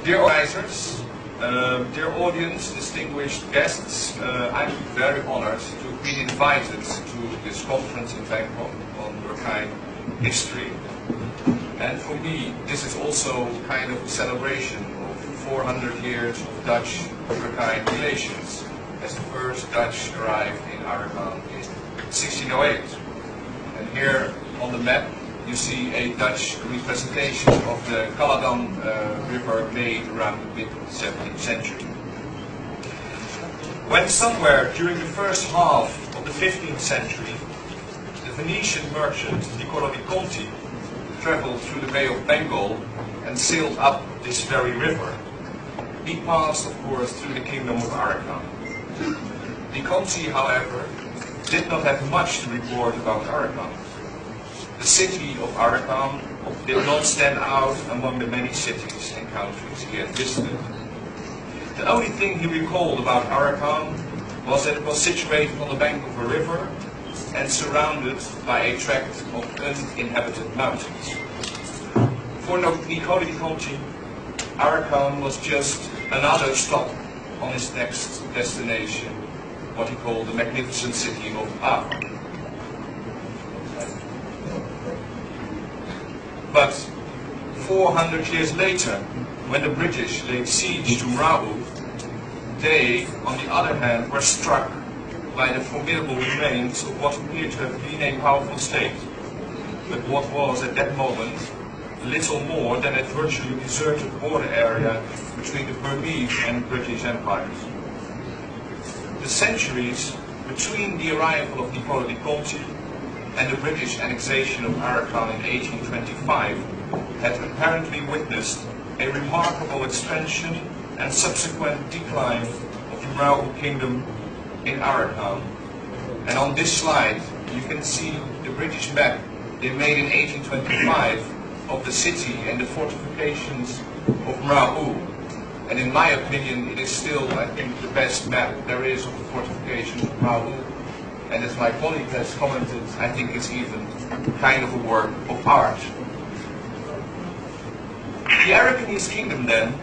Dear organizers, dear audience, distinguished guests, I'm very honored to be invited to this conference in Bangkok on Arakan history. And for me, this is also kind of a celebration of 400 years of Dutch-Arakan relations, as the first Dutch arrived in Arakan in 1608. And here on the map, you see a Dutch representation of the Caledon River made around the mid-17th century. When somewhere during the first half of the 15th century, the Venetian merchant Niccolo di Conti traveled through the Bay of Bengal and sailed up this very river, he passed, of course, through the kingdom of Arakan. Di Conti, however, did not have much to report about Arakan. The city of Arakan did not stand out among the many cities and countries he had visited. The only thing he recalled about Arakan was that it was situated on the bank of a river and surrounded by a tract of uninhabited mountains. For Niccolo di Conti, Arakan was just another stop on his next destination, what he called the magnificent city of Arakan. But 400 years later, when the British laid siege to Mrabu, they, on the other hand, were struck by the formidable remains of what appeared to have been a powerful state, but what was at that moment little more than a virtually deserted border area between the Burmese and British empires. The centuries between the arrival of Niccolo di Conti and the British annexation of Arakan in 1825 had apparently witnessed a remarkable expansion and subsequent decline of the Mrabu kingdom in Arakan. And on this slide you can see the British map they made in 1825 of the city and the fortifications of Mrabu. And in my opinion it is still, I think, the best map there is of the fortifications of Mrabu. And as my colleague has commented, I think it's even kind of a work of art. The Arakanese kingdom then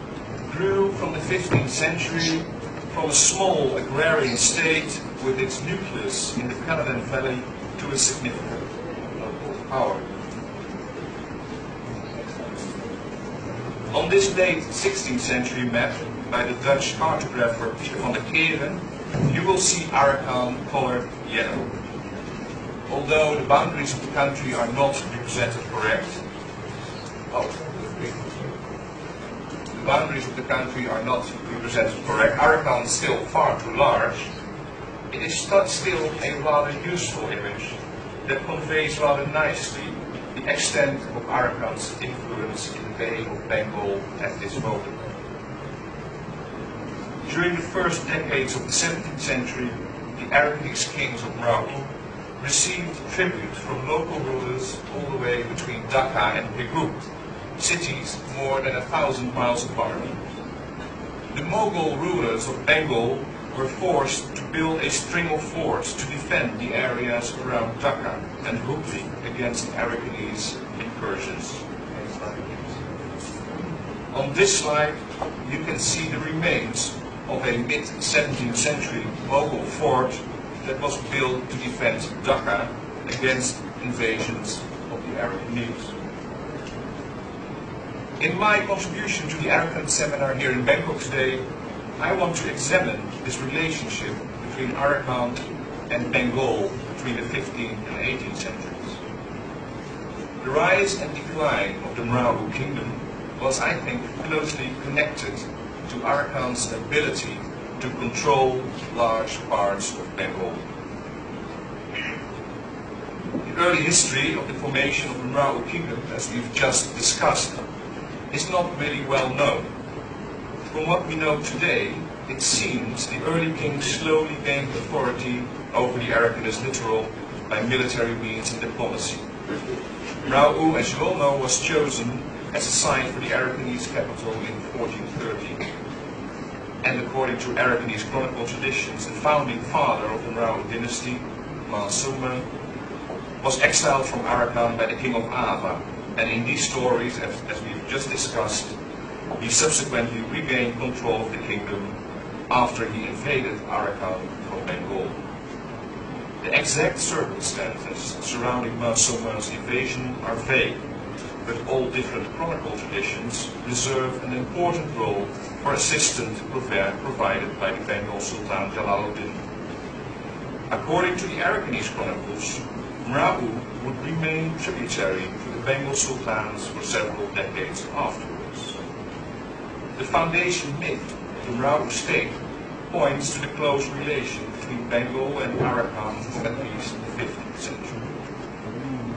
grew from the 15th century from a small agrarian state with its nucleus in the Caledon Valley to a significant local power. On this late 16th century map by the Dutch cartographer Stephan van Galen, you will see Arakan colored yellow. Although the boundaries of the country are not represented correct, the boundaries of the country are not represented correct, Arakan is still far too large. It is still a rather useful image that conveys rather nicely the extent of Arakan's influence in the Bay of Bengal at this moment. During the first decades of the 17th century, the Arakanese kings of Mrabu received tribute from local rulers all the way between Dhaka and Pegu, cities more than 1,000 miles apart. The Mughal rulers of Bengal were forced to build a string of forts to defend the areas around Dhaka and Hooghly against Arakanese incursions. On this slide, you can see the remains of a mid-17th century Mughal fort that was built to defend Dhaka against invasions of the Arakanese. In my contribution to the Arakan seminar here in Bangkok today, I want to examine this relationship between Arakan and Bengal between the 15th and 18th centuries. The rise and decline of the Mrabu kingdom was, I think, closely connected to Arakan's ability to control large parts of Bengal. The early history of the formation of the Mrabu kingdom, as we've just discussed, is not really well known. From what we know today, it seems the early kings slowly gained authority over the Arakanese littoral by military means and diplomacy. Mrabu, as you all know, was chosen as a site for the Arakanese capital in 1430. And according to Arakanese chronicle traditions, the founding father of the Mrabu dynasty, Mahsuma, was exiled from Arakan by the king of Ava. And in these stories, as we've just discussed, He subsequently regained control of the kingdom after he invaded Arakan from Bengal. The exact circumstances surrounding Mansoman's invasion are vague, but all different chronicle traditions reserve an important role for assistance provided by the Bengal Sultan Jalaluddin. According to the Arakanese chronicles, Mra'u would remain tributary to the Bengal sultans for several decades afterwards. The foundation myth of the Mra'u state points to the close relation between Bengal and Arakan from at least the 15th century.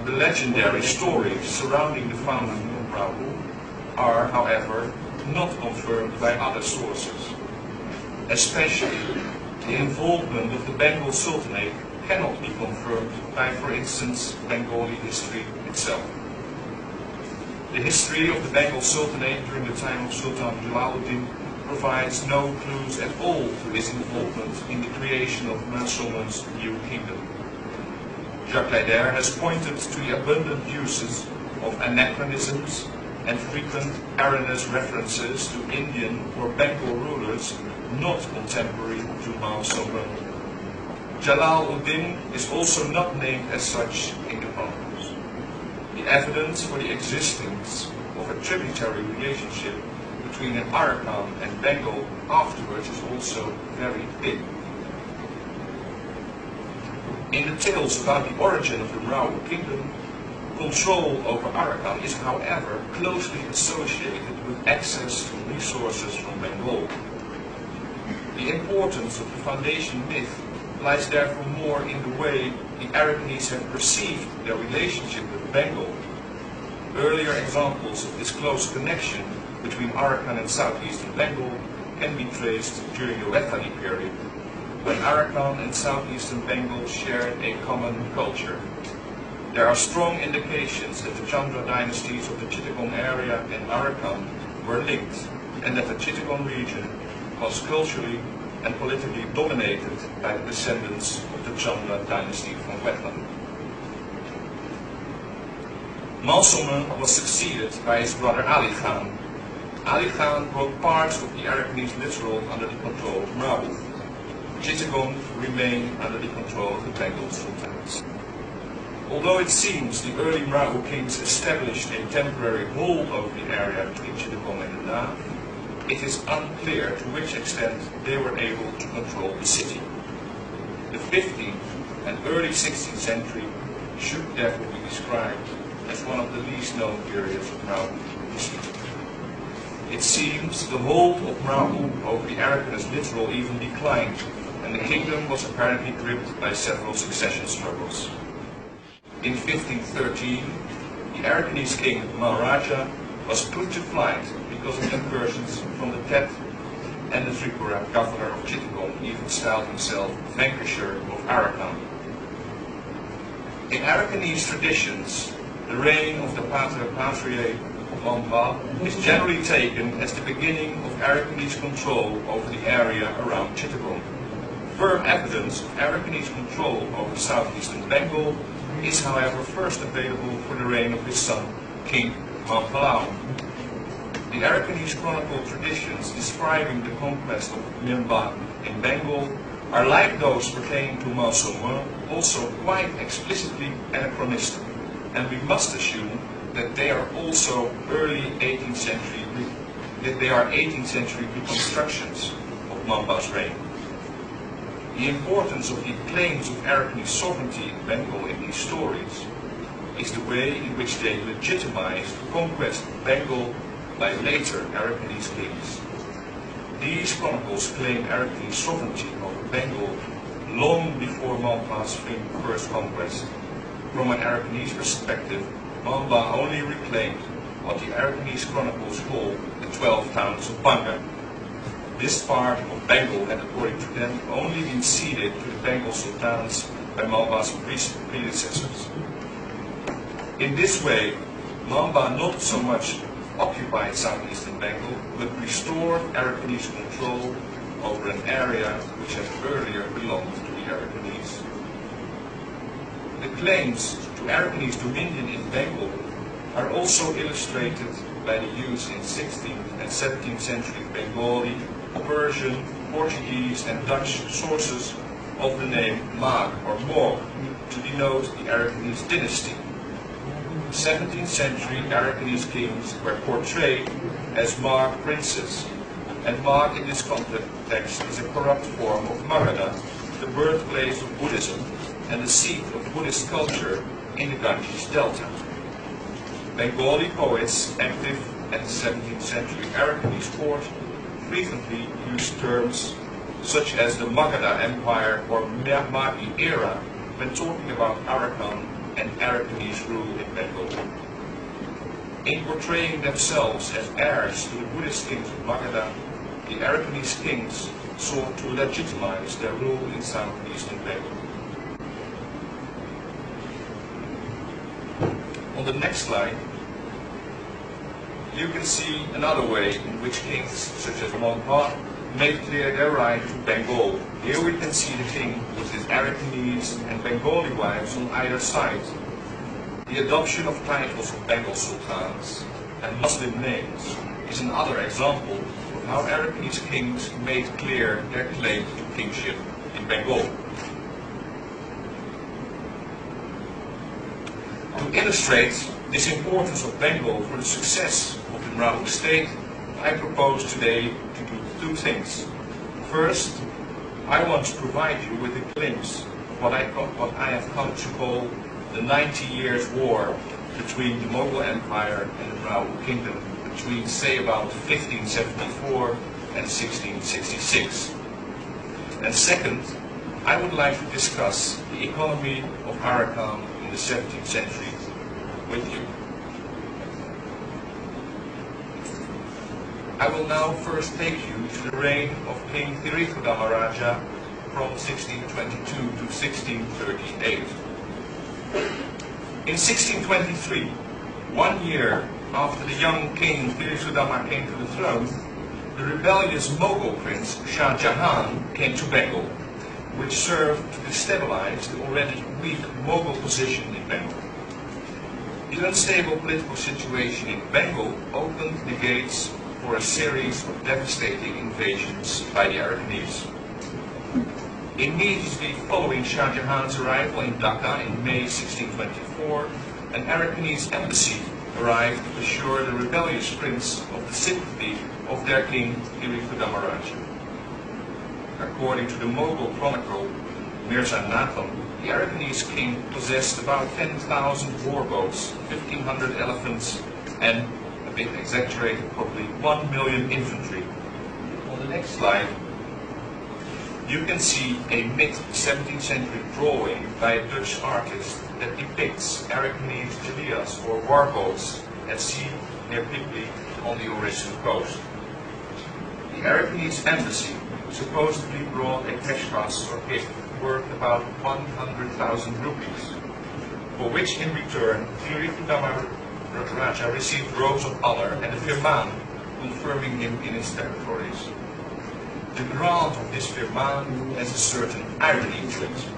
The legendary stories surrounding the founding of Mra'u are, however, not confirmed by other sources. Especially, the involvement of the Bengal Sultanate cannot be confirmed by, for instance, Bengali history itself. The history of the Bengal Sultanate during the time of Sultan Jalaluddin provides no clues at all to his involvement in the creation of Mansoman's new kingdom. Jacques Leider has pointed to the abundant uses of anachronisms and frequent erroneous references to Indian or Bengal rulers not contemporary to Mansoman. Jalaluddin is also not named as such in the chronicles. The evidence for the existence of a tributary relationship between an Arakan and Bengal afterwards is also very thin. In the tales about the origin of the Mra'u kingdom, control over Arakan is, however, closely associated with access to resources from Bengal. The importance of the foundation myth lies therefore more in the way the Arakanese have perceived their relationship with Bengal. Earlier examples of this close connection between Arakan and southeastern Bengal can be traced during the Wetali period, when Arakan and southeastern Bengal shared a common culture. There are strong indications that the Chandra dynasties of the Chittagong area and Arakan were linked, and that the Chittagong region was culturally and politically dominated by the descendants of the Chandra dynasty from Wetland. Mansoman was succeeded by his brother Ali Khan. Ali Khan wrote parts of the Arakanese literal under the control of Mra'u. Chittagong remained under the control of the Bengal sultans. Although it seems the early Mra'u kings established a temporary hold over the area between Chittagong and the Na, it is unclear to which extent they were able to control the city. The 15th and early 16th century should therefore be described as one of the least known periods of Mra'u history. It seems the hold of Mra'u over the Arakanese littoral even declined, and the kingdom was apparently gripped by several succession struggles. In 1513, the Arakanese king Maharaja was put to flight because of incursions from the Tet, and the Tripura governor of Chittagong even styled himself vanquisher of Arakan. In Arakanese traditions, the reign of the Pater Patriae of Mamba is generally taken as the beginning of Arakanese control over the area around Chittagong. Firm evidence of Arakanese control over southeastern Bengal is, however, first available for the reign of his son, King Mampalau. The Arakanese chronicle traditions describing the conquest of Mimba in Bengal are, like those pertaining to Mansoman, also quite explicitly anachronistic, and we must assume that they are also early 18th century, that they are 18th century reconstructions of Mamba's reign. The importance of the claims of Arakanese sovereignty in Bengal in these stories is the way in which they legitimized the conquest of Bengal by later Arakanese kings. These chronicles claim Arakanese sovereignty over Bengal long before Mamba's first conquest. From an Arakanese perspective, Mamba only reclaimed what the Arakanese chronicles call the 12 towns of Banga. This part of Bengal had, according to them, only been ceded to the Bengal sultans by Mamba's predecessors. In this way, Mamba not so much occupied southeastern Bengal, but restored Arakanese control over an area which had earlier belonged to the Arakanese. The claims to Arakanese dominion in Bengal are also illustrated by the use in 16th and 17th century Bengali, Persian, Portuguese and Dutch sources of the name Maag or Moog to denote the Arakanese dynasty. 17th century Arakanese kings were portrayed as Maag princes, and Maag in this context is a corrupt form of Magadha, the birthplace of Buddhism and the seat of Buddhist culture in the Ganges Delta. Bengali poets active at the 17th century Arakanese court frequently used terms such as the Magadha Empire or Magi era when talking about Arakan and Arakanese rule in Bengal. In portraying themselves as heirs to the Buddhist kings of Magadha, the Arakanese kings sought to legitimize their rule in southeastern Bengal. On the next slide, you can see another way in which kings such as Monha made clear their right to Bengal. Here we can see the king with his Arakanese and Bengali wives on either side. The adoption of titles of Bengal sultans and Muslim names is another example of how Arakanese kings made clear their claim to kingship in Bengal. To illustrate this importance of Bengal for the success of the Rao state, I propose today to do two things. First, I want to provide you with a glimpse of what I have come to call the 90 Years' War between the Mughal Empire and the Rao Kingdom, between say about 1574 and 1666. And second, I would like to discuss the economy of Arakan in the 17th century with you. I will now first take you to the reign of King Tirikudama Raja from 1622 to 1638. In 1623, 1 year after the young King Tirikudama came to the throne, the rebellious Mughal prince Shah Jahan came to Bengal, which served to destabilize the already weak Mughal position in Bengal. The unstable political situation in Bengal opened the gates for a series of devastating invasions by the Arakanese. Immediately following Shah Jahan's arrival in Dhaka in May 1624, an Arakanese embassy arrived to assure the rebellious prince of the sympathy of their king Tirikudama Raja. According to the Mughal chronicle Mirza Nathan, the Arakanese king possessed about 10,000 warboats, 1,500 elephants, and, a bit exaggerated, probably 1 million infantry. On the next slide, you can see a mid-17th century drawing by a Dutch artist that depicts Arakanese gilias or warboats at sea near Pipli on the Orissa coast. The Arakanese embassy supposedly brought a peshwas or gift worth about 100,000 rupees, for which in return Tirikudama Raja received robes of honor and a firman confirming him in his territories. The grant of this firman has a certain irony to it.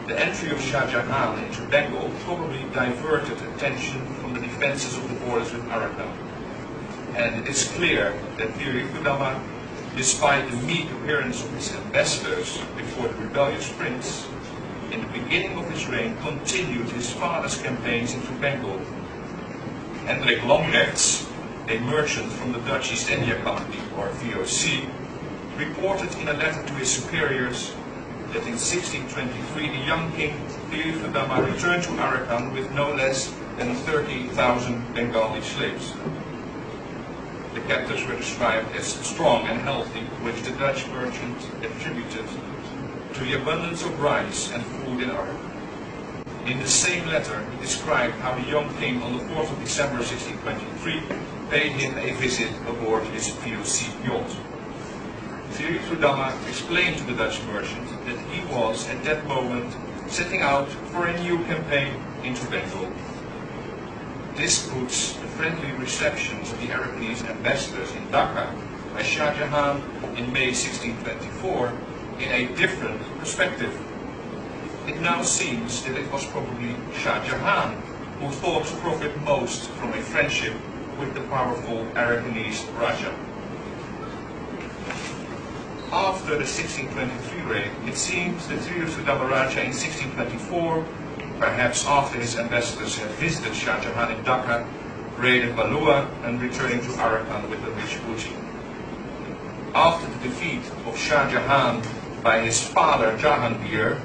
The entry of Shah Jahan into Bengal probably diverted attention from the defenses of the borders with Arakan. And it is clear that Tirikudama, despite the meek appearance of his ambassadors before the rebellious prince, in the beginning of his reign continued his father's campaigns into Bengal. Hendrik Lambrechts, a merchant from the Dutch East India Company, or VOC, reported in a letter to his superiors that in 1623 the young king Tirikudama returned to Arakan with no less than 30,000 Bengali slaves. The captives were described as strong and healthy, which the Dutch merchant attributed to the abundance of rice and food in Arakan. In the same letter, he described how the young king on the 4th of December 1623 paid him a visit aboard his VOC yacht. Tirikudama explained to the Dutch merchant that he was at that moment setting out for a new campaign into Bengal. This puts the friendly reception of the Arakanese ambassadors in Dhaka by Shah Jahan in May 1624 in a different perspective. It now seems that it was probably Shah Jahan who thought to profit most from a friendship with the powerful Arakanese Raja. After the 1623 reign, it seems that Thiru-Sudama Raja in 1624, perhaps after his ambassadors had visited Shah Jahan in Dhaka, raided Balua and returning to Arakan with a rich booty. After the defeat of Shah Jahan by his father Jahangir,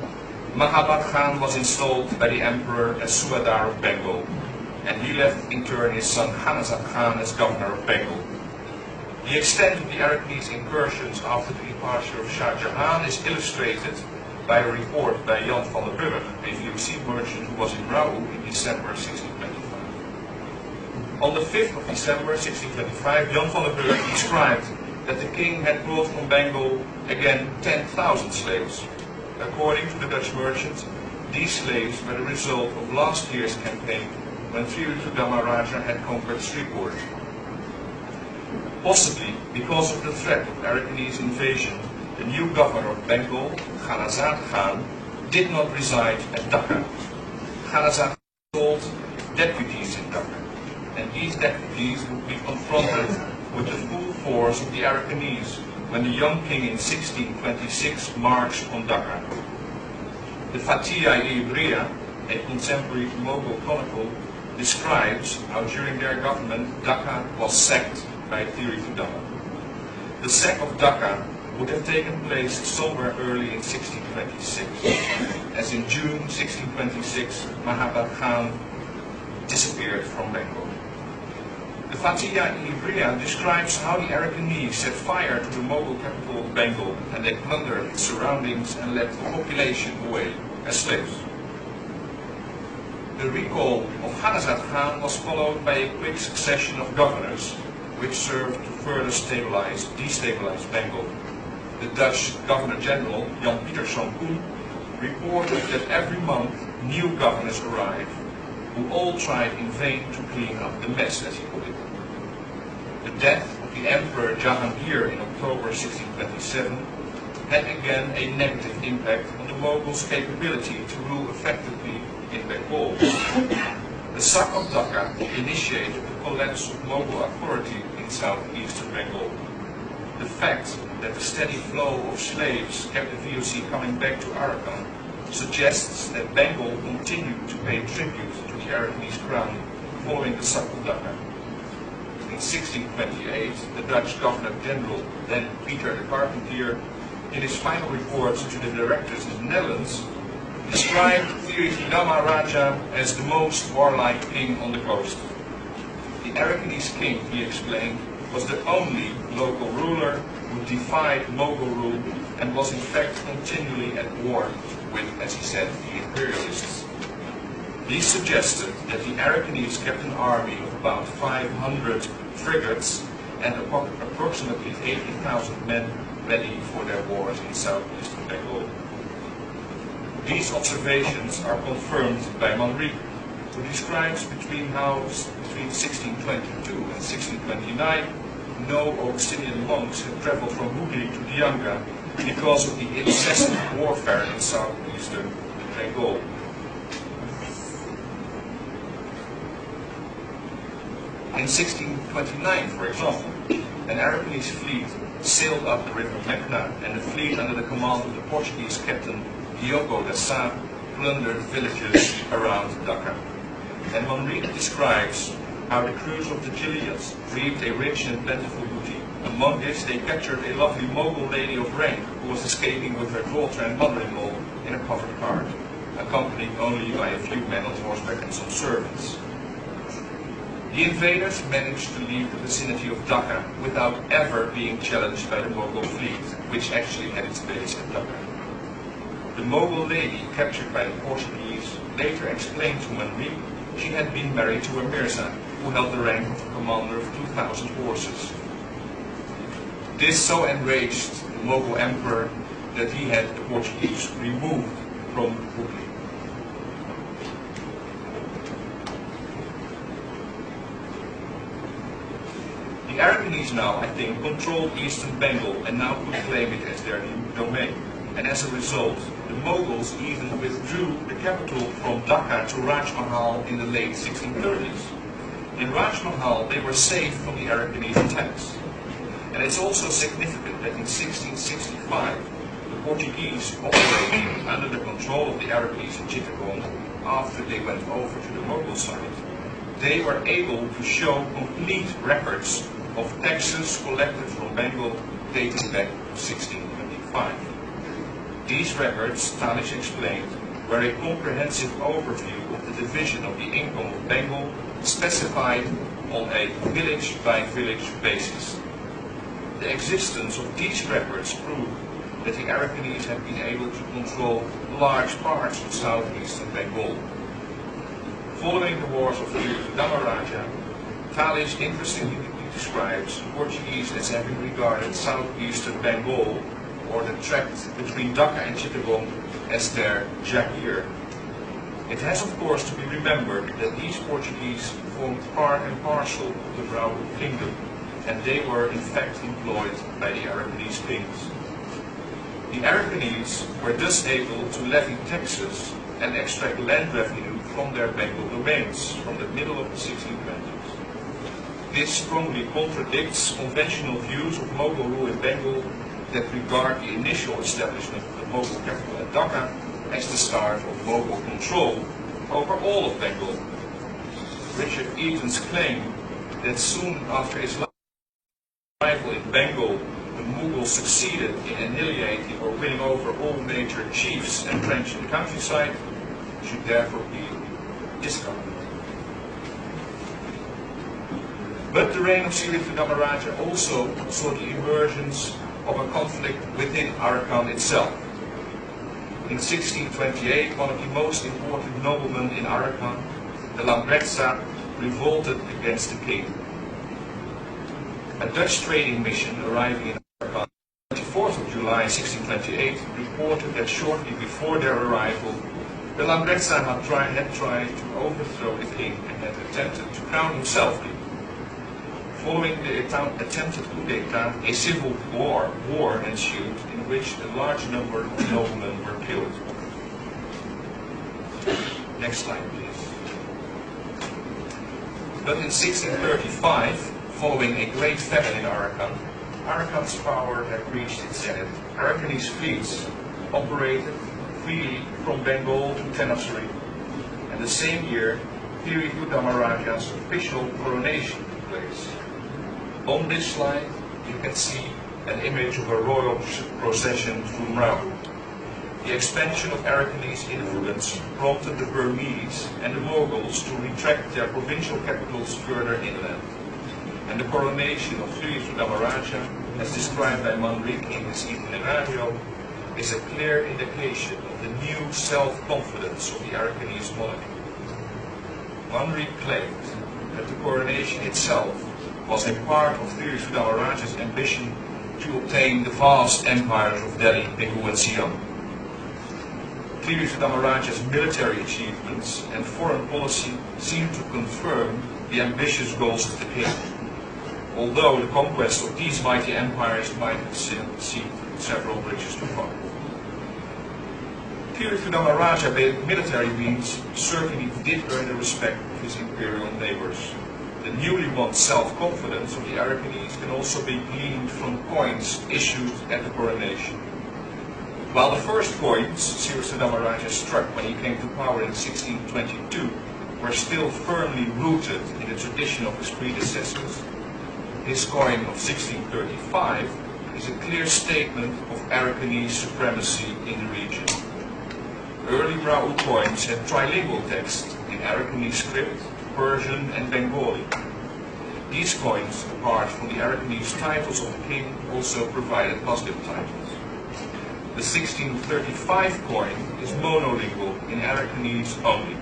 Mahabad Khan was installed by the emperor as Subadar of Bengal, and he left in turn his son Khanazad Khan as governor of Bengal. The extent of the Arakanese incursions after the departure of Shah Jahan is illustrated by a report by Jan van der Brugge, a VOC merchant who was in Rau in December 1625. On the 5th of December 1625, Jan van der Brugge described that the king had brought from Bengal again 10,000 slaves. According to the Dutch merchant, these slaves were the result of last year's campaign when Thiru-Sudama Raja had conquered Sripur. Possibly because of the threat of Arakanese invasion, the new governor of Bengal, Khanazad Khan, did not reside at Dhaka. Khanazad called deputies in Dhaka, and these deputies would be confronted with the full force of the Arakanese when the young king in 1626 marched on Dhaka. The Fatiyah-i-Ibriya, a contemporary Mughal chronicle, describes how during their government Dhaka was sacked by Thiru-Sudama. The sack of Dhaka would have taken place somewhere early in 1626, as in June 1626 Mahabad Khan disappeared from Bengal. The Fatiyah-i-Ibriya describes how the Arakanese set fire to the Mughal capital of Bengal, and they plundered its surroundings and led the population away as slaves. The recall of Khanazad Khan was followed by a quick succession of governors, which served to further destabilize Bengal. The Dutch Governor-General, Jan Pieterszoon Koen, reported that every month new governors arrived, who all tried in vain to clean up the mess, as he put it. The death of the Emperor Jahangir in October 1627 had again a negative impact on the Mughals' capability to rule effectively in Bengal. The sack of Dhaka initiated the collapse of Mughal authority in southeastern Bengal. The fact that the steady flow of slaves kept the VOC coming back to Arakan suggests that Bengal continued to pay tribute to the Arakanese crown following the sack of Dhaka. In 1628, the Dutch Governor-General, then Peter de Carpentier, in his final report to the directors in the Netherlands, described Thiru-Sudama Raja as the most warlike king on the coast. The Arakanese king, he explained, was the only local ruler who defied Mughal rule and was in fact continually at war with, as he said, the imperialists. These suggested that the Arakanese kept an army of about 500 frigates and approximately 80,000 men ready for their wars in southeastern Bengal. These observations are confirmed by Manrique, who describes between 1622 and 1629 no Augustinian monks had traveled from Hooghly to Dianga because of the incessant warfare in southeastern Bengal. In 1629, for example, an Arakanese fleet sailed up the river Meghna, and the fleet under the command of the Portuguese captain Diogo da Sá plundered villages around Dhaka. And Manrique describes how the crews of the Gilias reaped a rich and plentiful booty. Among this, they captured a lovely Mughal lady of rank who was escaping with her daughter and mother-in-law in a covered cart, accompanied only by a few men on horseback and some servants. The invaders managed to leave the vicinity of Dhaka without ever being challenged by the Mughal fleet, which actually had its base at Dhaka. The Mughal lady captured by the Portuguese later explained to Manrique she had been married to a Mirza who held the rank of a commander of 2,000 horses. This so enraged the Mughal emperor that he had the Portuguese removed from Hooghly. The Arakanese now, I think, controlled eastern Bengal and now could claim it as their new domain. And as a result, the Mughals even withdrew the capital from Dhaka to Rajmahal in the late 1630s. In Rajmahal, they were safe from the Arakanese attacks. And it's also significant that in 1665, the Portuguese, operating under the control of the Arakanese in Chittagong, after they went over to the Mughal side, they were able to show complete records of taxes collected from Bengal dating back to 1625. These records, Talish explained, were a comprehensive overview of the division of the income of Bengal, specified on a village-by-village basis. The existence of these records proved that the Arakanese had been able to control large parts of southeastern Bengal. Following the wars of Dutch-Arakanese, Talish interestingly describes the Portuguese as having regarded southeastern Bengal, or the tract between Dhaka and Chittagong, as their Jagir. It has of course to be remembered that these Portuguese formed part and parcel of the Brahmo kingdom, and they were in fact employed by the Arakanese kings. The Arakanese were thus able to levy taxes and extract land revenue from their Bengal domains from the middle of the 1620s. This strongly contradicts conventional views of Mughal rule in Bengal that regard the initial establishment of the Mughal capital at Dhaka as the start of Mughal control over all of Bengal. Richard Eaton's claim that soon after his arrival in Bengal, the Mughals succeeded in annihilating or winning over all major chiefs entrenched in the countryside should therefore be discounted. But the reign of Sri Damaraja also saw the emergence of a conflict within Arakan itself. In 1628, one of the most important noblemen in Arakan, the Lambretsa, revolted against the king. A Dutch trading mission arriving in Arakan on the 24th of July 1628 reported that shortly before their arrival, the Lambretsa had tried to overthrow the king and had attempted to crown himself king. Following the attempted coup d'etat, a civil war ensued in which a large number of noblemen were killed. Next slide, please. But in 1635, following a great famine in Arakan, Arakan's power had reached its zenith. Arakanese fleets operated freely from Bengal to Tenassery, and the same year, Piri Damaraja's official coronation took place. On this slide, you can see an image of a royal procession through Mrabu. The expansion of Arakanese influence prompted the Burmese and the Mughals to retract their provincial capitals further inland. And the coronation of Sri Damaraja, as described by Manrik in his Itinerario, is a clear indication of the new self-confidence of the Arakanese monarchy. Manrik claimed that the coronation itself was a part of Sri Damaraja's ambition to obtain the vast empires of Delhi, Pegu and Siam. Sri Damaraja's military achievements and foreign policy seem to confirm the ambitious goals of the king, although the conquest of these mighty empires might have seemed several bridges too far. Sri Damaraja, by military means, certainly did earn the respect of his imperial neighbors. The newly won self-confidence of the Arakanese can also be gleaned from coins issued at the coronation. While the first coins Sri Damaraja struck when he came to power in 1622 were still firmly rooted in the tradition of his predecessors, his coin of 1635 is a clear statement of Arakanese supremacy in the region. Early Brahmo coins had trilingual text in Arakanese script, Persian and Bengali. These coins, apart from the Arakanese titles of the king, also provided positive titles. The 1635 coin is monolingual in Arakanese only.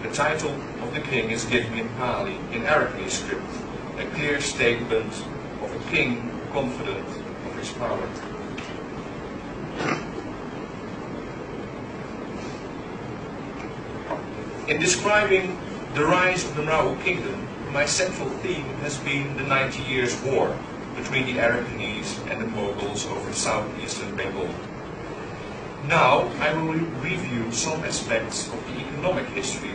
The title of the king is given in Pali, in Arakanese script, a clear statement of a king confident of his power. In describing the rise of the Brahmo kingdom, my central theme has been the 90 Years' War between the Arakanese and the Mughals over southeastern Bengal. Now I will review some aspects of the economic history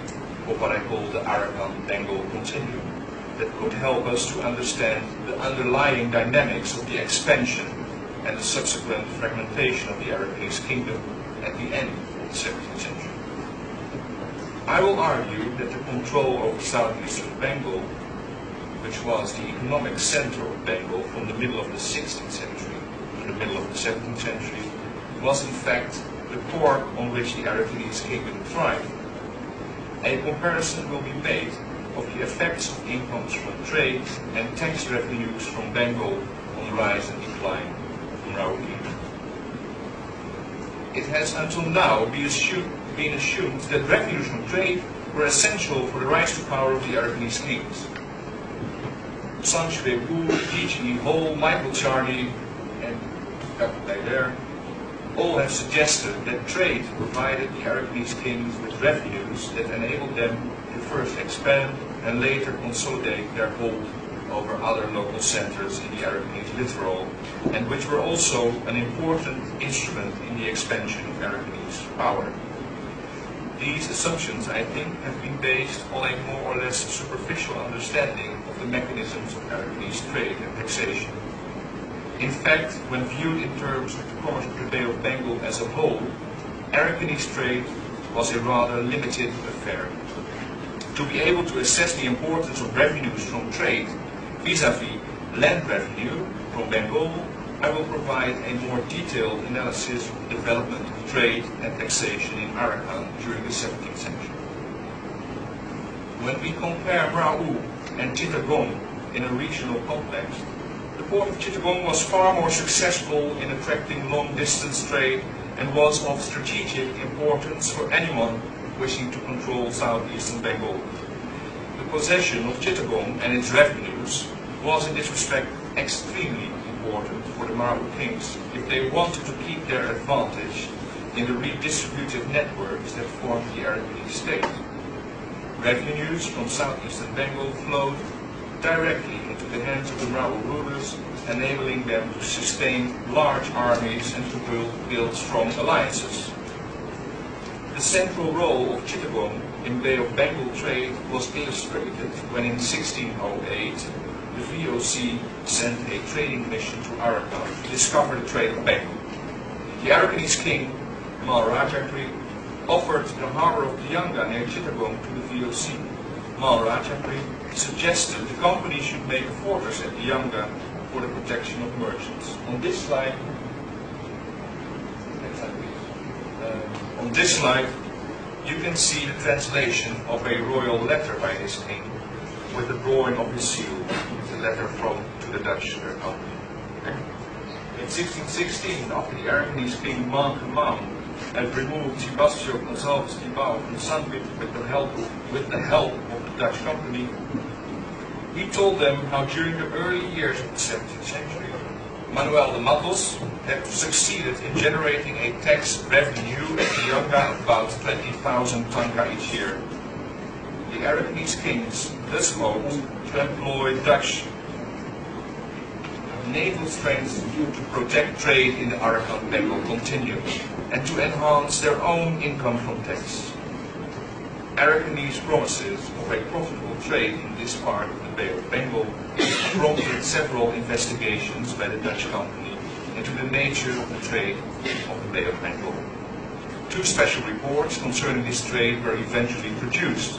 of what I call the Arakan-Bengal continuum that could help us to understand the underlying dynamics of the expansion and the subsequent fragmentation of the Arakanese kingdom at the end of the 17th century. I will argue that the control over southeastern Bengal, which was the economic center of Bengal from the middle of the 16th century to the middle of the 17th century, was in fact the core on which the Arakanese kingdom thrived. A comparison will be made of the effects of incomes from trade and tax revenues from Bengal on the rise and decline from Rao-Uri. It has until now been assumed that revenues from trade were essential for the rise to power of the Arakanese kings. Sanjay Wu, P.G. Hall, Michael Charney, and Kapitay there all have suggested that trade provided the Arakanese kings with revenues that enabled them to first expand and later consolidate their hold over other local centers in the Arakanese littoral, and which were also an important instrument in the expansion of Arakanese power. These assumptions, I think, have been based on a more or less superficial understanding of the mechanisms of Arakanese trade and taxation. In fact, when viewed in terms of the commerce of the Bay of Bengal as a whole, Arakanese trade was a rather limited affair. To be able to assess the importance of revenues from trade vis-à-vis land revenue from Bengal, I will provide a more detailed analysis of the development of trade and taxation in Arakan during the 17th century. When we compare Rao and Chittagong in a regional context, the port of Chittagong was far more successful in attracting long-distance trade and was of strategic importance for anyone wishing to control southeastern Bengal. The possession of Chittagong and its revenues was in this respect extremely important for the Marabu kings if they wanted to keep their advantage in the redistributive networks that formed the Arakanese state. Revenues from southeastern Bengal flowed directly into the hands of the Marabu rulers, enabling them to sustain large armies and to build strong alliances. The central role of Chittagong in Bay of Bengal trade was illustrated when in 1608 the VOC sent a trading mission to Arakan to discover the trade of Bengal. The Arakanese king, Malrajapri, offered the harbor of Dianga near Chittagong to the VOC. Malrajapri suggested the company should make a fortress at Dianga for the protection of merchants. On this slide, you can see the translation of a royal letter by this king with the drawing of his seal, the letter to the Dutch company. In 1616, after the Arakanese king Mang had removed Sebastian Gonzalez Tibau from Sandwich with the help of the Dutch company, he told them how during the early years of the 17th century, Manuel de Matos had succeeded in generating a tax revenue at Dianga of about 20,000 tanga each year. The Arakanese kings thus hoped to employ Dutch naval strength to protect trade in the Arakan-Bengal continuum and to enhance their own income from tax. Arakanese promises of a profitable trade in this part of the Bay of Bengal prompted several investigations by the Dutch company into the nature of the trade of the Bay of Bengal. Two special reports concerning this trade were eventually produced,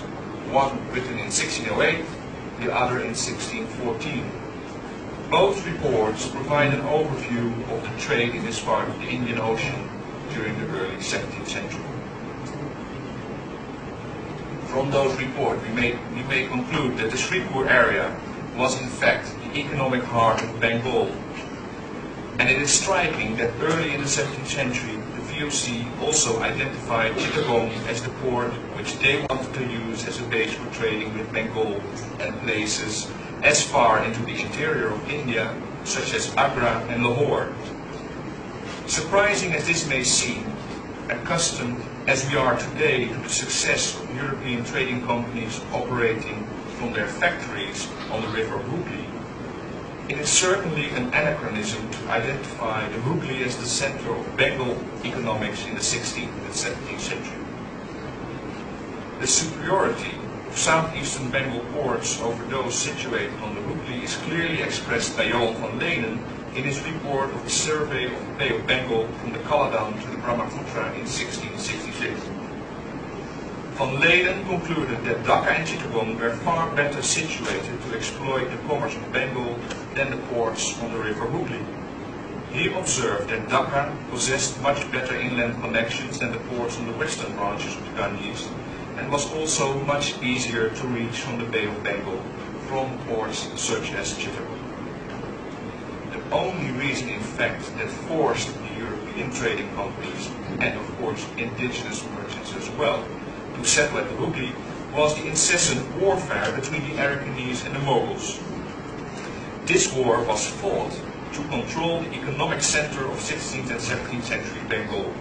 one written in 1608, the other in 1614. Both reports provide an overview of the trade in this part of the Indian Ocean during the early 17th century. From those reports, we may conclude that the Sripur area was in fact the economic heart of Bengal. And it is striking that early in the 17th century, the VOC also identified Chittagong as the port which they wanted to use as a base for trading with Bengal and places as far into the interior of India, such as Agra and Lahore. Surprising as this may seem, accustomed as we are today to the success of European trading companies operating from their factories on the river Hooghly, it is certainly an anachronism to identify the Hooghly as the center of Bengal economics in the 16th and 17th century. The superiority of southeastern Bengal ports over those situated on the Hooghly is clearly expressed by Stephan van Galen in his report of the survey of the Bay of Bengal from the Kaladan to the Brahmaputra in 1666. Van Galen concluded that Dhaka and Chittagong were far better situated to exploit the commerce of Bengal than the ports on the river Hooghly. He observed that Dhaka possessed much better inland connections than the ports on the western branches of the Ganges, and was also much easier to reach from the Bay of Bengal from ports such as Chittagong. The only reason, in fact, that forced the European trading companies, and of course indigenous merchants as well, to settle at the Hooghly was the incessant warfare between the Arakanese and the Moguls. This war was fought to control the economic center of 16th and 17th century Bengal.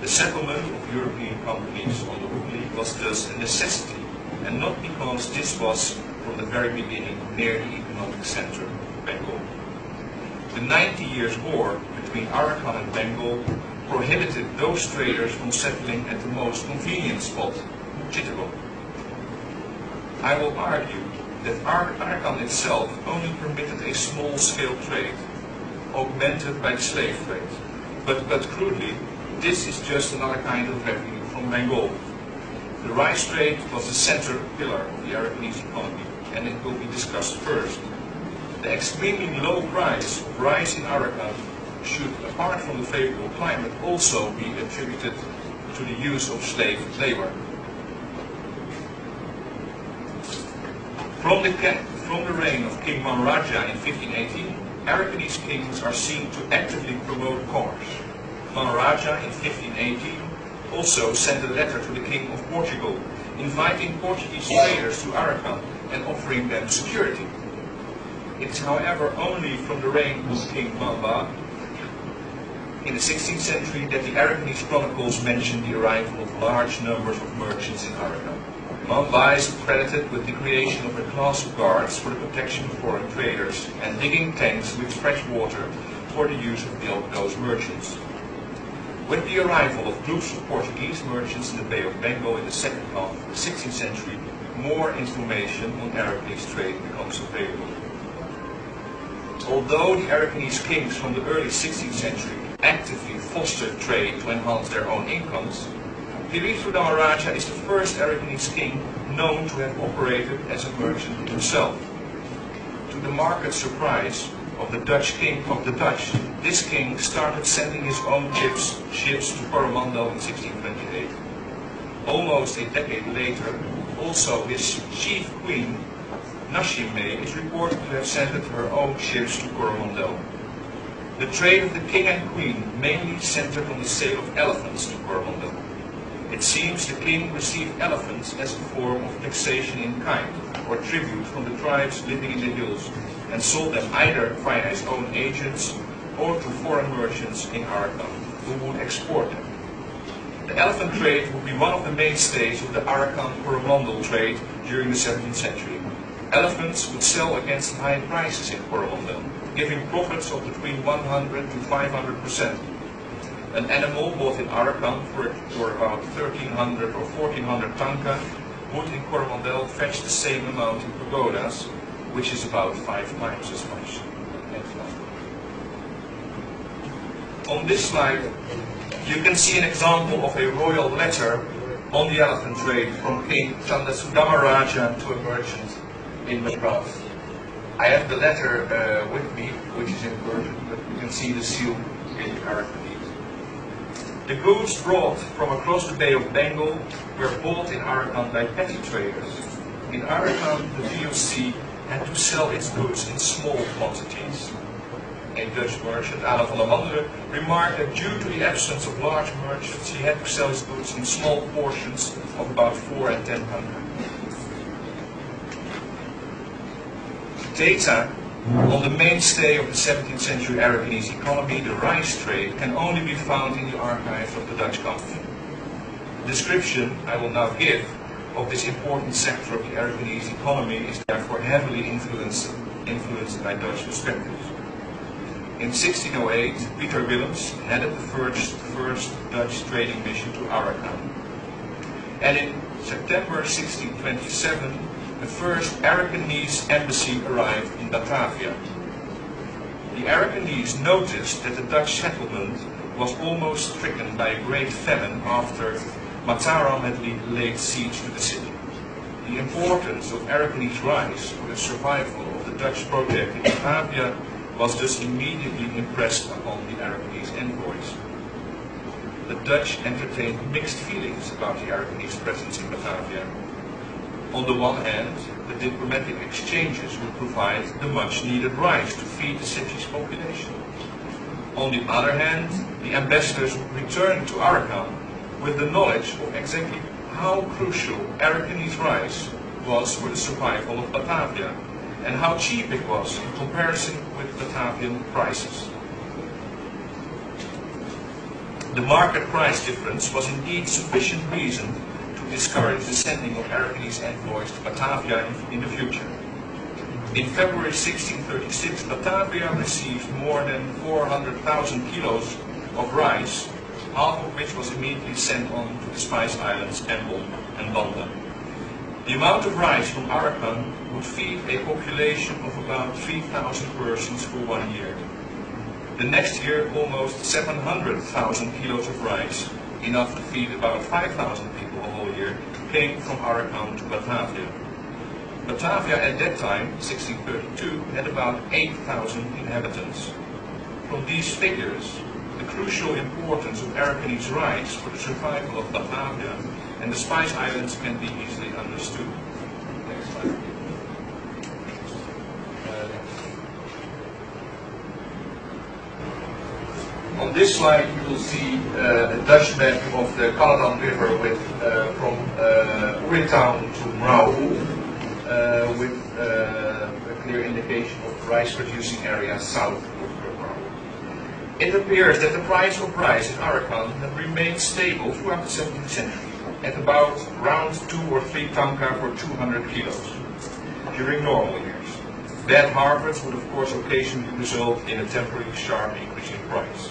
The settlement of European companies on the Hooghly was thus a necessity, and not because this was from the very beginning near the economic center of Bengal. The 90 Years' War between Arakan and Bengal prohibited those traders from settling at the most convenient spot, Chittagong. I will argue that Arakan itself only permitted a small-scale trade, augmented by the slave trade. But crudely, this is just another kind of revenue from Bengal. The rice trade was the center pillar of the Arakanese economy, and it will be discussed first. The extremely low price of rice in Arakan should, apart from the favorable climate, also be attributed to the use of slave labor. From the reign of King Maharaja in 1518, Arakanese kings are seen to actively promote commerce. Maharaja in 1518 also sent a letter to the King of Portugal, inviting Portuguese traders to Arakan and offering them security. It is, however, only from the reign of King Mamba in the 16th century that the Arakanese chronicles mention the arrival of large numbers of merchants in Arakan. Mamba is credited with the creation of a class of guards for the protection of foreign traders and digging tanks with fresh water for the use of those merchants. With the arrival of groups of Portuguese merchants in the Bay of Bengal in the second half of the 16th century, more information on Arakanese trade becomes available. Although the Arakanese kings from the early 16th century actively fostered trade to enhance their own incomes, Maharaja is the first Arakanese king known to have operated as a merchant himself. To the marked surprise of the Dutch, this king started sending his own ships to Coromandel in 1628. Almost a decade later, also his chief queen, Nashime, is reported to have sent her own ships to Coromandel. The trade of the king and queen mainly centered on the sale of elephants to Coromandel. It seems the king received elephants as a form of taxation in kind, or tribute from the tribes living in the hills, and sold them either via his own agents or to foreign merchants in Arakan, who would export them. The elephant trade would be one of the mainstays of the Arakan-Coromandel trade during the 17th century. Elephants would sell against high prices in Coromandel, giving profits of between 100 to 500%. An animal bought in Arakan for about 1300 or 1400 tanka would in Coromandel fetch the same amount in pagodas, which is about 5 times as much. On this slide, you can see an example of a royal letter on the elephant trade from King Maharaja to a merchant in Madras. I have the letter with me, which is in Persian, but you can see the seal in Arakanese. The goods brought from across the Bay of Bengal were bought in Arakan by petty traders. In Arakan, the VOC had to sell its goods in small quantities. A Dutch merchant, Stephan van Galen, remarked that due to the absence of large merchants, he had to sell his goods in small portions of about 4 and 10 tanka. Data on the mainstay of the 17th century Arakanese economy, the rice trade, can only be found in the archives of the Dutch company. The description I will now give of this important sector of the Arakanese economy is therefore heavily influenced by Dutch perspectives. In 1608, Peter Willems headed the first Dutch trading mission to Arakan. And in September 1627, the first Arakanese embassy arrived in Batavia. The Arakanese noticed that the Dutch settlement was almost stricken by a great famine after Mataram had laid siege to the city. The importance of Arakanese rice for the survival of the Dutch project in Batavia was thus immediately impressed upon the Arakanese envoys. The Dutch entertained mixed feelings about the Arakanese presence in Batavia. On the one hand, the diplomatic exchanges would provide the much-needed rice to feed the city's population. On the other hand, the ambassadors would return to Arakan with the knowledge of exactly how crucial Arakanese rice was for the survival of Batavia and how cheap it was in comparison with Batavian prices. The market price difference was indeed sufficient reason to discourage the sending of Arakanese envoys to Batavia in the future. In February 1636, Batavia received more than 400,000 kilos of rice, half of which was immediately sent on to the Spice Islands, Embol and Banda. The amount of rice from Arakan would feed a population of about 3,000 persons for 1 year. The next year, almost 700,000 kilos of rice, enough to feed about 5,000 people a whole year, came from Arakan to Batavia. Batavia at that time, 1632, had about 8,000 inhabitants. From these figures, the crucial importance of Arakanese rice for the survival of Batavia and the Spice Islands can be easily understood. Next slide. On this slide you will see a Dutch map of the Caledon River with, from Uri-town to Mrau, with a clear indication of rice-producing area south of Mrau. It appears that the price of rice in Arakan had remained stable throughout the 17th century, at about around 2 or 3 tanka for 200 kilos during normal years. Bad harvests would of course occasionally result in a temporary sharp increase in price.